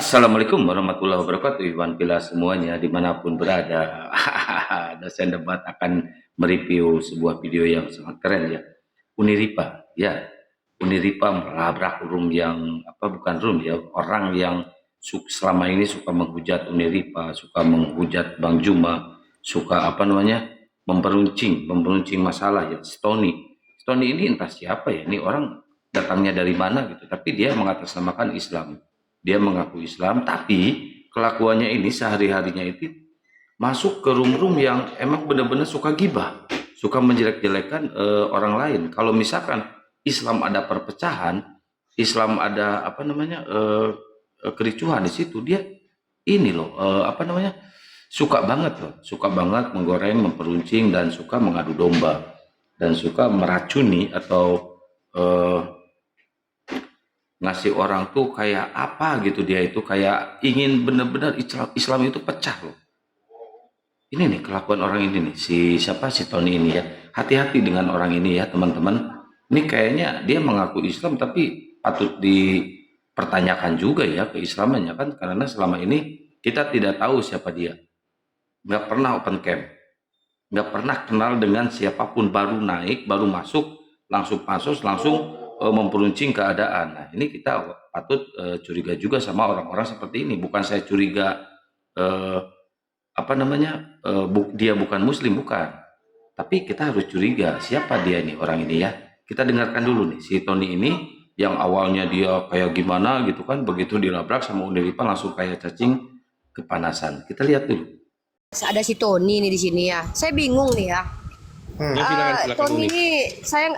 Assalamualaikum warahmatullahi wabarakatuh, Iwan Pila semuanya dimanapun berada. Dosen debat akan mereview sebuah video yang sangat keren ya. Uniripa, ya. Uniripa melabrak room yang bukan room ya, orang yang selama ini suka menghujat Uniripa, suka menghujat Bang Juma, suka memperuncing masalah ya. Stony ini entah siapa ya, ini orang datangnya dari mana gitu, tapi dia mengatasnamakan Islam. Dia mengaku Islam, tapi kelakuannya ini sehari-harinya itu masuk ke room-room yang emang benar-benar suka gibah, suka menjelek-jelekan orang lain. Kalau misalkan Islam ada perpecahan, Islam ada kericuhan di situ, dia ini loh suka banget menggoreng, memperuncing dan suka mengadu domba dan suka meracuni atau eh, ngasih orang tuh kayak apa gitu, dia itu kayak ingin bener-bener Islam itu pecah loh. Ini nih kelakuan orang ini nih, si Tony ini ya. Hati-hati dengan orang ini ya teman-teman. Ini kayaknya dia mengaku Islam tapi patut dipertanyakan juga ya keislamannya kan, karena selama ini kita tidak tahu siapa dia. Nggak pernah open camp, nggak pernah kenal dengan siapapun, baru naik, baru masuk, langsung pasos, langsung memperuncing keadaan. Nah, ini kita patut curiga juga sama orang-orang seperti ini. Bukan saya curiga eh, dia bukan Muslim, bukan. Tapi kita harus curiga siapa dia ini, orang ini ya. Kita dengarkan dulu nih si Tony ini yang awalnya dia kayak gimana gitu kan, begitu dilabrak sama Uniripa langsung kayak cacing kepanasan. Kita lihat dulu. Ada si Tony nih di sini ya. Saya bingung nih ya. Ya, silakan Tony Uni.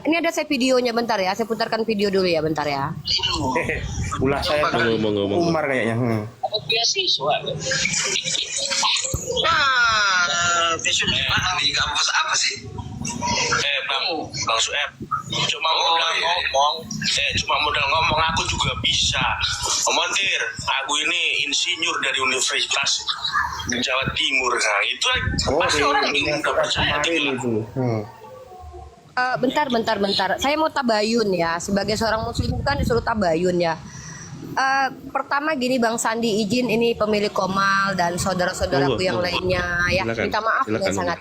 ini ada saya videonya bentar ya. Saya putarkan video dulu ya bentar ya. Ulah saya tuh Ngomong. Umar kayaknya. Beasiswa. Nah, beasiswa di kampus apa sih? Bang Sueb, cuma modal ngomong aku juga bisa. Komandir, aku ini insinyur dari Universitas Jawa Timur. Nah, itu pasti orang ingin percaya itu. Bentar. Saya mau tabayun ya. Sebagai seorang muslim kan disuruh tabayun ya. Pertama gini Bang Sandi, izin ini pemilik Komal dan saudara-saudaraku yang lainnya ya. Silakan, Minta maaf ya silakan. sangat.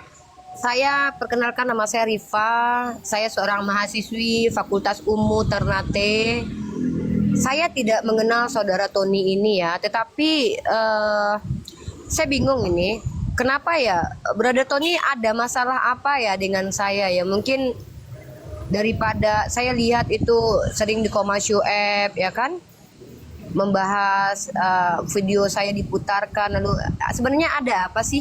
Saya perkenalkan, nama saya Rifa. Saya seorang mahasiswi Fakultas Unmu Ternate. Saya tidak mengenal saudara Tony ini ya, tetapi saya bingung ini. Kenapa ya Brother Tony ada masalah apa ya dengan saya ya? Mungkin daripada saya lihat itu sering di Komasyu app ya kan, membahas video saya diputarkan, lalu sebenarnya ada apa sih?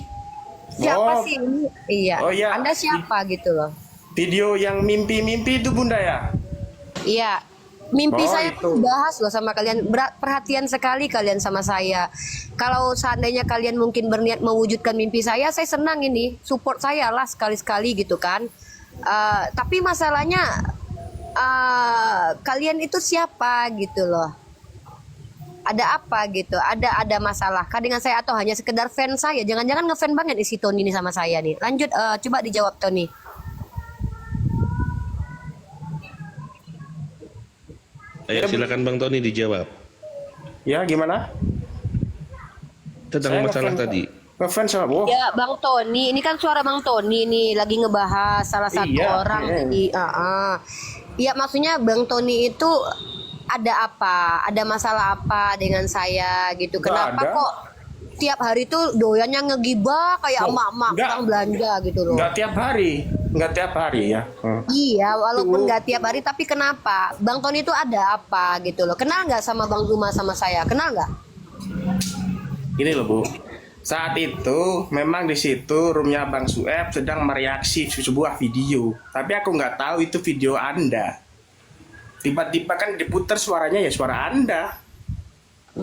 Siapa sih ini? Iya. Oh, ya. Anda siapa gitu loh? Video yang mimpi-mimpi itu Bunda ya? Iya. Mimpi Oh, saya itu. tuh bahas loh sama kalian. Perhatian sekali kalian sama saya. Kalau seandainya kalian mungkin berniat mewujudkan mimpi saya senang ini. Support saya lah sekali-sekali gitu kan. Tapi masalahnya kalian itu siapa gitu loh? Ada apa gitu? Ada masalah kah dengan saya atau hanya sekedar fans saya? Jangan-jangan ngefan banget isi Tony ini sama saya nih. Lanjut, coba dijawab Tony. Ayo silakan Bang Tony dijawab Ya gimana? tentang Saya masalah ngefans- tadi. Ngefans sama Bo. Ya Bang Tony, ini kan suara Bang Tony nih lagi ngebahas salah satu Iya, orang iya. di Iya, maksudnya Bang Tony itu ada apa? Ada masalah apa dengan saya gitu? Nggak Kenapa ada. kok tiap hari tuh doyannya ngegibah kayak Oh, emak-emak nggak. orang belanja gitu loh. Nggak tiap hari. Nggak tiap hari ya. Iya, walaupun nggak tiap hari, tapi kenapa? Bang Tony itu ada apa gitu loh? Kenal nggak sama Bang Zuma sama saya? Kenal nggak? Gini loh Bu. Saat itu memang di situ roomnya Bang Sueb sedang mereaksi sebuah video. Tapi aku nggak tahu itu video Anda. Tiba-tiba kan diputar suaranya ya suara Anda.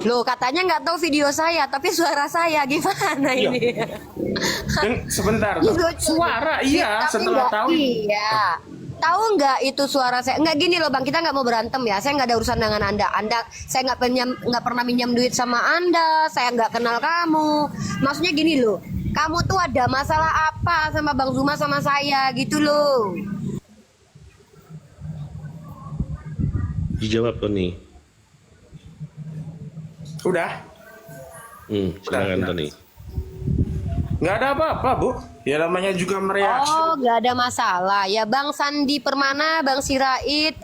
Loh, katanya nggak tahu video saya, tapi suara saya gimana Iya. ini? Dan sebentar. Ih, lucu. Suara iya Tapi setelah nggak- tahu. Iya. Tahu nggak itu suara saya? Nggak, gini loh Bang, kita nggak mau berantem ya. Saya nggak ada urusan dengan Anda. Saya nggak pernah minjam duit sama Anda. Saya nggak kenal kamu. Maksudnya gini loh. Kamu tuh ada masalah apa sama Bang Zuma sama saya gitu loh? Dijawab Tony. Udah. Silakan Tony. Nggak ada apa-apa, Bu. Ya namanya juga mereaksi. Oh, nggak ada masalah. Ya Bang Sandi Permana, Bang Sirait,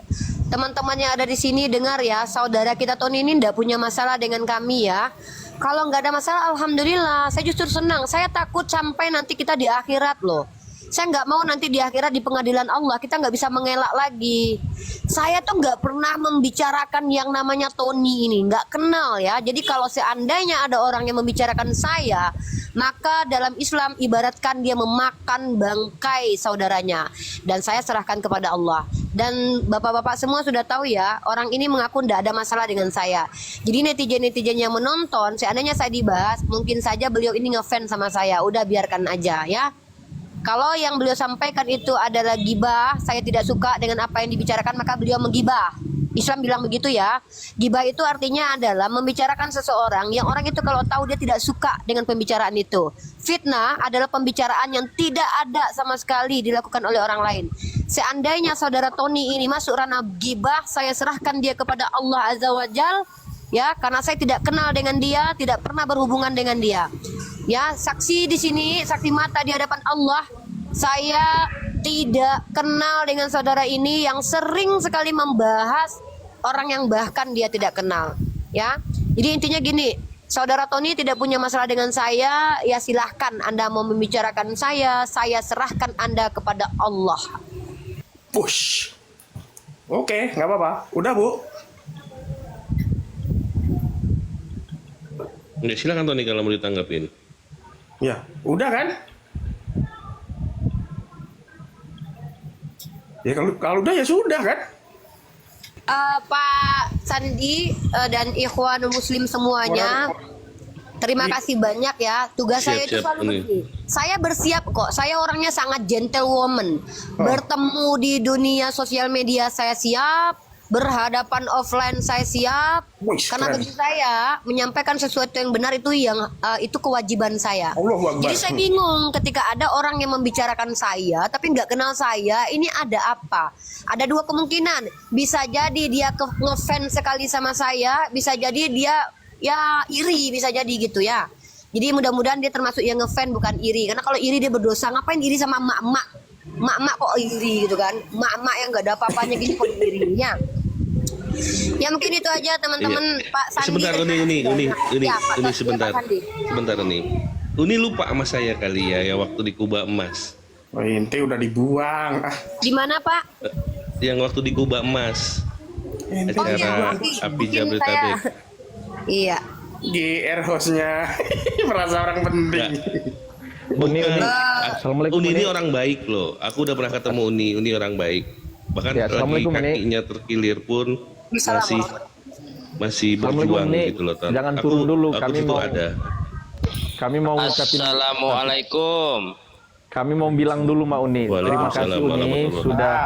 teman-teman yang ada di sini dengar ya, saudara kita Tony ini nggak punya masalah dengan kami ya. Kalau nggak ada masalah, alhamdulillah. Saya justru senang. Saya takut sampai nanti kita di akhirat loh. Saya nggak mau nanti di akhirat di pengadilan Allah kita nggak bisa mengelak lagi. Saya tuh nggak pernah membicarakan yang namanya Tony ini, nggak kenal ya. Jadi kalau seandainya ada orang yang membicarakan saya, maka dalam Islam ibaratkan dia memakan bangkai saudaranya. Dan saya serahkan kepada Allah. Dan bapak-bapak semua sudah tahu ya, orang ini mengaku tidak ada masalah dengan saya. Jadi netizen-netizen yang menonton, seandainya saya dibahas, mungkin saja beliau ini ngefans sama saya. Udah biarkan aja ya. Kalau yang beliau sampaikan itu adalah gibah, saya tidak suka dengan apa yang dibicarakan, maka beliau menggibah. Islam bilang begitu ya. Gibah itu artinya adalah membicarakan seseorang yang orang itu kalau tahu dia tidak suka dengan pembicaraan itu. Fitnah adalah pembicaraan yang tidak ada sama sekali dilakukan oleh orang lain. Seandainya saudara Tony ini masuk ranah gibah, saya serahkan dia kepada Allah Azza wa Jal. Ya, karena saya tidak kenal dengan dia, tidak pernah berhubungan dengan dia. Ya, saksi di sini, saksi mata di hadapan Allah, saya tidak kenal dengan saudara ini yang sering sekali membahas orang yang bahkan dia tidak kenal. Ya, jadi intinya gini, saudara Tony tidak punya masalah dengan saya, ya silahkan Anda mau membicarakan saya serahkan Anda kepada Allah. Push. Oke, nggak apa-apa. Udah, Bu. Ya, silakan Tony kalau mau ditanggapin. Ya, udah kan? Ya kalau udah ya sudah kan? Pak Sandi dan Ikhwanul Muslim semuanya, terima kasih banyak ya. Tugas Siap, saya itu siap, selalu ini. begini. Saya bersiap kok. Saya orangnya sangat gentlewoman. Bertemu di dunia sosial media saya siap. Berhadapan offline saya siap. Wih, Karena keren. bagi saya menyampaikan sesuatu yang benar itu itu kewajiban saya. Allahu Akbar. Jadi saya bingung ketika ada orang yang membicarakan saya tapi nggak kenal saya. Ini ada apa? Ada dua kemungkinan. Bisa jadi dia ngefans sekali sama saya. Bisa jadi dia ya iri, bisa jadi gitu ya. Jadi mudah-mudahan dia termasuk yang ngefans bukan iri. Karena kalau iri dia berdosa. Ngapain iri sama emak-emak? Emak-emak kok iri gitu kan? Emak-emak yang nggak ada apa-apanya gini kok irinya. Ya mungkin itu aja teman-teman. Iya. Pak Sandi. Sebentar Uni Ya, Pak Sandi, sebentar. Pak Sandi. Sebentar Uni. Uni lupa sama saya kali ya yang waktu di Kuba Emas. Oh, ente udah dibuang. Di mana Pak? Yang waktu di Kuba Emas. Ente Oh, iya, Acara Api. Api Mungkin Jabodetabek. Iya. GR hostnya merasa orang penting. Bukan. Assalamualaikum, Uni ini Uni. orang baik loh. Aku udah pernah ketemu Uni orang baik. Bahkan Ya, lagi Assalamualaikum, Uni. kakinya terkilir pun Assalamualaikum. masih Assalamualaikum, berjuang Uni. gitu loh. Tan. Jangan turun dulu, Aku kami situ mau- ada. Kami mau ngucapin, Assalamualaikum. kami mau bilang dulu Mbak Uni. Terima kasih Waalaikumsalam Uni warahmatullahi sudah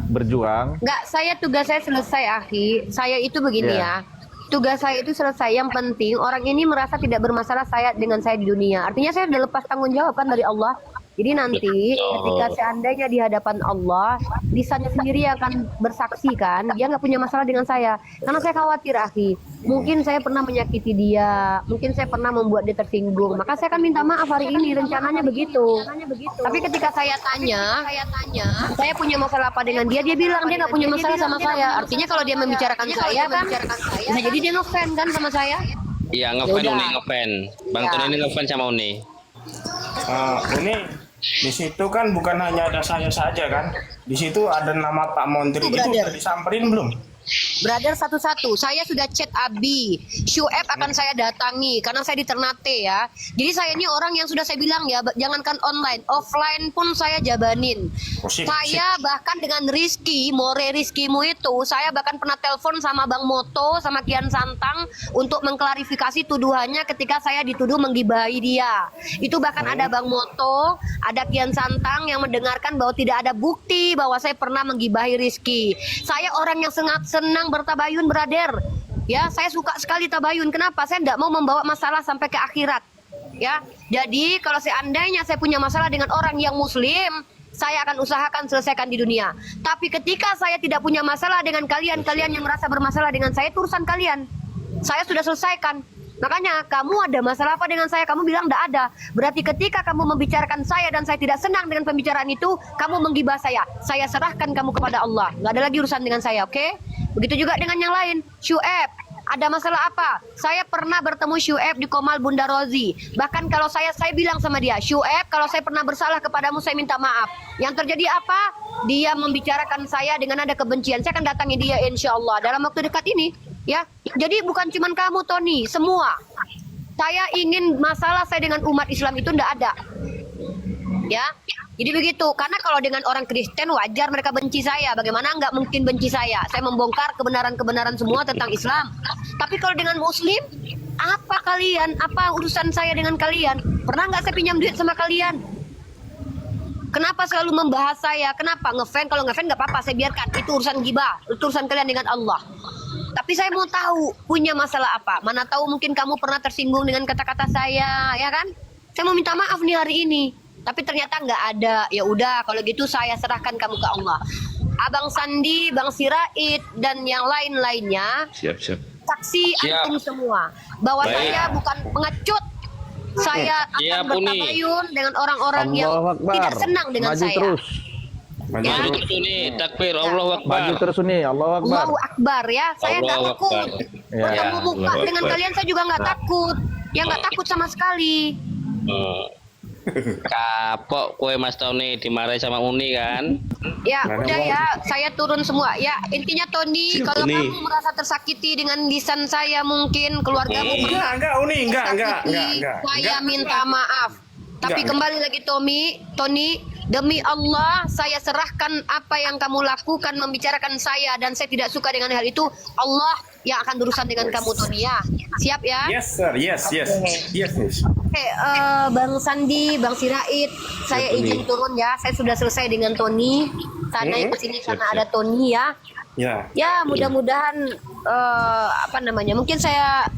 berjuang. Enggak, tugas saya selesai, Akhi. Saya itu begini Iya. ya. Tugas saya itu selesai. Yang penting orang ini merasa tidak bermasalah dengan saya di dunia. Artinya saya sudah lepas tanggung jawab kan dari Allah. Jadi nanti ketika seandainya di hadapan Allah, lisannya sendiri akan bersaksi kan, dia nggak punya masalah dengan saya. Karena saya khawatir, Akhi. Mungkin saya pernah menyakiti dia, mungkin saya pernah membuat dia tersinggung. Maka saya akan minta maaf hari ini, rencananya begitu. Tapi ketika saya tanya, saya punya masalah apa dengan dia, dia bilang dia nggak punya masalah sama saya. Artinya kalau dia membicarakan saya kan, bisa jadi dia ngefans kan sama saya. Iya, ngefan Yaudah. Uni, ngefan. Bang Ya. Tony ini ngefan sama Uni. Ini di situ kan bukan hanya ada saya saja kan. Di situ ada nama Pak Montri. Itu Brother. udah disamperin belum? Brother satu-satu, saya sudah chat Abi, Syueb akan saya datangi karena saya di Ternate ya. Jadi saya ini orang yang sudah saya bilang ya, jangankan online, offline pun saya jabanin. Oh, sip, Saya bahkan dengan Rizky, More Rizkymu itu, saya bahkan pernah telepon sama Bang Moto, sama Kian Santang untuk mengklarifikasi tuduhannya ketika saya dituduh menggibahi dia. Itu bahkan ada Bang Moto, ada Kian Santang yang mendengarkan bahwa tidak ada bukti bahwa saya pernah menggibahi Rizky. Saya orang yang sangat senang bertabayun, brother. Ya, saya suka sekali tabayun. Kenapa? Saya tidak mau membawa masalah sampai ke akhirat. Ya, jadi kalau seandainya saya punya masalah dengan orang yang muslim, saya akan usahakan selesaikan di dunia. Tapi ketika saya tidak punya masalah dengan kalian yang merasa bermasalah dengan saya, itu urusan kalian. Saya sudah selesaikan. Makanya kamu ada masalah apa dengan saya? Kamu bilang tidak ada. Berarti ketika kamu membicarakan saya dan saya tidak senang dengan pembicaraan itu, kamu menggibah saya. Saya serahkan kamu kepada Allah. Nggak ada lagi urusan dengan saya, oke? Begitu juga dengan yang lain. Syueb, ada masalah apa? Saya pernah bertemu Syueb di Komal Bunda Rozi. Bahkan kalau saya bilang sama dia, Syueb, kalau saya pernah bersalah kepadamu, saya minta maaf. Yang terjadi apa? Dia membicarakan saya dengan ada kebencian. Saya akan datangi dia insya Allah dalam waktu dekat ini. Ya, jadi bukan cuma kamu Tony, semua. Saya ingin masalah saya dengan umat Islam itu tidak ada. Ya, jadi begitu. Karena kalau dengan orang Kristen wajar mereka benci saya. Bagaimana nggak mungkin benci saya? Saya membongkar kebenaran-kebenaran semua tentang Islam. Tapi kalau dengan Muslim, apa kalian? Apa urusan saya dengan kalian? Pernah nggak saya pinjam duit sama kalian? Kenapa selalu membahas saya? Kenapa ngefan? Kalau ngefan nggak apa-apa, saya biarkan. Itu urusan gibah, itu urusan kalian dengan Allah. Tapi saya mau tahu punya masalah apa. Mana tahu mungkin kamu pernah tersinggung dengan kata-kata saya, ya kan? Saya mau minta maaf nih hari ini. Tapi ternyata nggak ada. Ya udah, kalau gitu saya serahkan kamu ke Allah. Abang Sandi, Bang Sirait, dan yang lain-lainnya. Siap. Saksi Siap. antum semua bahwa Baik. saya bukan pengecut. Saya Siap, akan Uni. bertabayun dengan orang-orang yang Allahu Akbar. tidak senang dengan Maju saya. terus. Maju Ya. terus. Terus ini takbir Allahu Akbar. Maju terus Uni. Allahu Akbar. Allahu Akbar ya. Saya nggak Allahu takut. Akbar. Ya. Bertemu muka Allahu dengan Akbar. kalian saya juga nggak takut. Ya nggak takut sama sekali. Kapok kue Mas Tony dimarahi sama Uni kan? Ya Mana udah mau? ya, saya turun semua. Ya intinya Tony, Siap, kalau Uni. kamu merasa tersakiti dengan lisan saya mungkin keluargamu pernah Enggak, Uni, enggak. saya minta maaf. Tapi Enggak. kembali lagi Tony, demi Allah saya serahkan apa yang kamu lakukan membicarakan saya dan saya tidak suka dengan hal itu. Allah yang akan berurusan dengan kamu Tony ya. Siap ya? Yes, sir. Yes. Oke, Bang Sandi, Bang Sirait, saya Siap, Tony. izin turun ya. Saya sudah selesai dengan Tony. Saya naik ke sini karena ada Tony ya. Ya. Ya mudah-mudahan apa namanya? Mungkin saya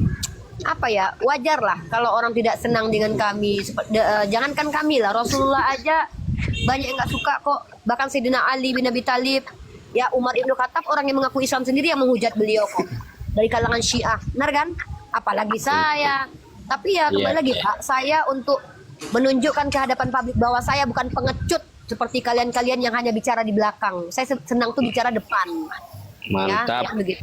wajar lah kalau orang tidak senang dengan kami. Jangankan kami lah, Rasulullah aja banyak yang nggak suka kok. Bahkan Sayyidina Ali bin Abi Thalib, ya Umar ibn Khattab orang yang mengaku Islam sendiri yang menghujat beliau kok dari kalangan Syiah, benar kan? Apalagi saya. Tapi ya kembali lagi Pak, saya untuk menunjukkan ke hadapan publik bahwa saya bukan pengecut seperti kalian-kalian yang hanya bicara di belakang. Saya senang tuh bicara depan. Mantap. Ya begitu.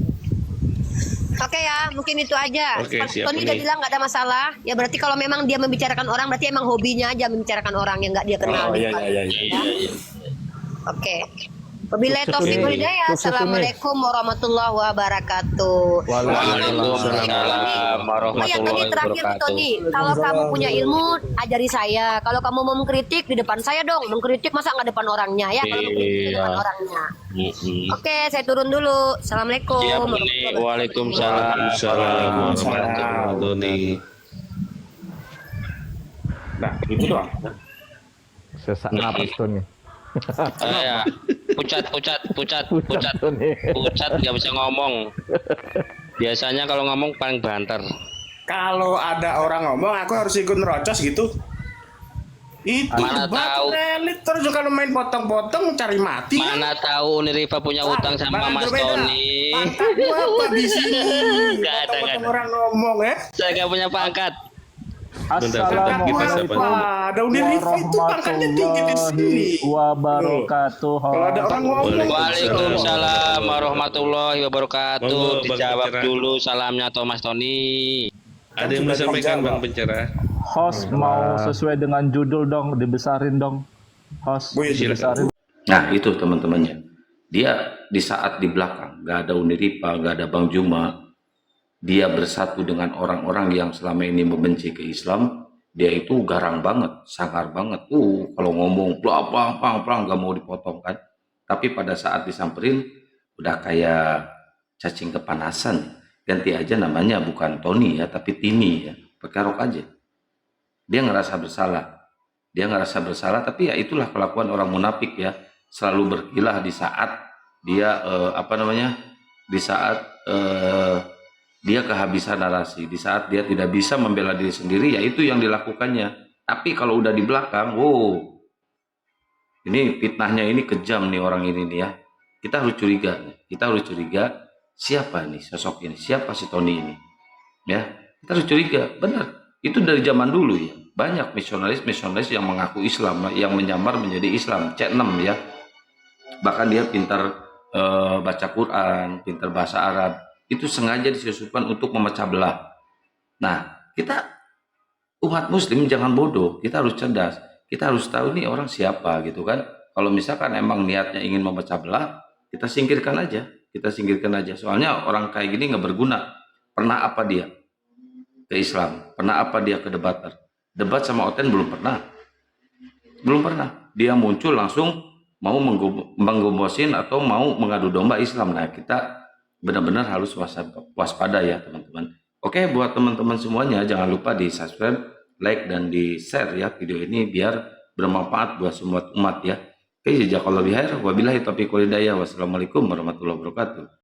Oke ya, mungkin itu aja. Oke, siap, Tony Uni. udah bilang nggak ada masalah. Ya berarti kalau memang dia membicarakan orang, berarti emang hobinya aja membicarakan orang yang nggak dia kenal. Oh, iya. Oke. Wabillahi Sukses, taufiq Uni. wal hidayah. Sukses, Uni. Assalamualaikum warahmatullahi wabarakatuh. Waalaikumsalam Oh ya Tony, warahmatullahi terakhir nih wabarakatuh. Tony, kalau kamu punya ilmu ajari saya. Kalau kamu mau mengkritik di depan saya dong. Mengkritik masa nggak depan orangnya ya? Kalau mengkritik di depan Iya. orangnya. Mm-mm. Oke, saya turun dulu. Assalamualaikum. Siap Uni. Waalaikumsalam. Waalaikumsalam warahmatullahi wabarakatuh. Nah, itu doang. Sesak napas Tony. Ya. Pucat. Pucat Tony. Pucat nggak bisa ngomong. Biasanya kalau ngomong paling banter. Kalau ada orang ngomong, aku harus ikut nerocos gitu. Itu Mana tahu. elit terus kalau main potong-potong cari mati. Mana tahu Uni Riva punya utang sama Mas Tony. Pangkat gua apa di sini? Nggak ada. Potong-potong orang ngomong ya. Saya nggak punya pangkat. Assalamualaikum Ada Uni Riva itu pangkatnya tinggi di sini. wabarakatuh. Kalau ada orang ngomong, Waalaikumsalam warahmatullahi wabarakatuh. Monggo, Bang Dijawab Pencerah. dulu salamnya Thomas Tony. Ada yang mau disampaikan Bang Pencerah? Host mau sesuai dengan judul dong, dibesarin dong. Host Wih, dibesarin. Nah itu teman-temannya. Dia di saat di belakang nggak ada Uni Ripa, nggak ada Bang Juma. Dia bersatu dengan orang-orang yang selama ini membenci ke Islam. Dia itu garang banget, sangar banget. Kalau ngomong plang nggak mau dipotong kan. Tapi pada saat disamperin udah kayak cacing kepanasan. Ganti aja namanya bukan Tony ya, tapi Tini ya. Pakai rok aja. Dia ngerasa bersalah. Tapi ya itulah kelakuan orang munafik ya. Selalu berkilah di saat dia di saat dia kehabisan narasi, di saat dia tidak bisa membela diri sendiri, ya itu yang dilakukannya. Tapi kalau udah di belakang, ini fitnahnya ini kejam nih orang ini nih ya. Kita harus curiga siapa nih sosok ini, siapa si Tony ini, ya. Kita harus curiga, benar. Itu dari zaman dulu ya. Banyak misionaris yang mengaku Islam, yang menyamar menjadi Islam. C6 ya. Bahkan dia pintar baca Quran, pintar bahasa Arab. Itu sengaja disusupkan untuk memecah belah. Nah, kita umat muslim jangan bodoh, kita harus cerdas. Kita harus tahu nih orang siapa gitu kan. Kalau misalkan emang niatnya ingin memecah belah, kita singkirkan aja. Kita singkirkan aja. Soalnya orang kayak gini nggak berguna. Pernah apa dia ke Islam? Pernah apa dia ke debater? Debat sama Oten belum pernah. Belum pernah. Dia muncul langsung mau menggombosin atau mau mengadu domba Islam. Nah, kita benar-benar harus waspada ya teman-teman. Oke, buat teman-teman semuanya jangan lupa di subscribe, like, dan di share ya video ini biar bermanfaat buat semua umat ya. Oke, jazakallahu khair. Wabillahi taufiq wal hidayah. Wassalamualaikum warahmatullahi wabarakatuh.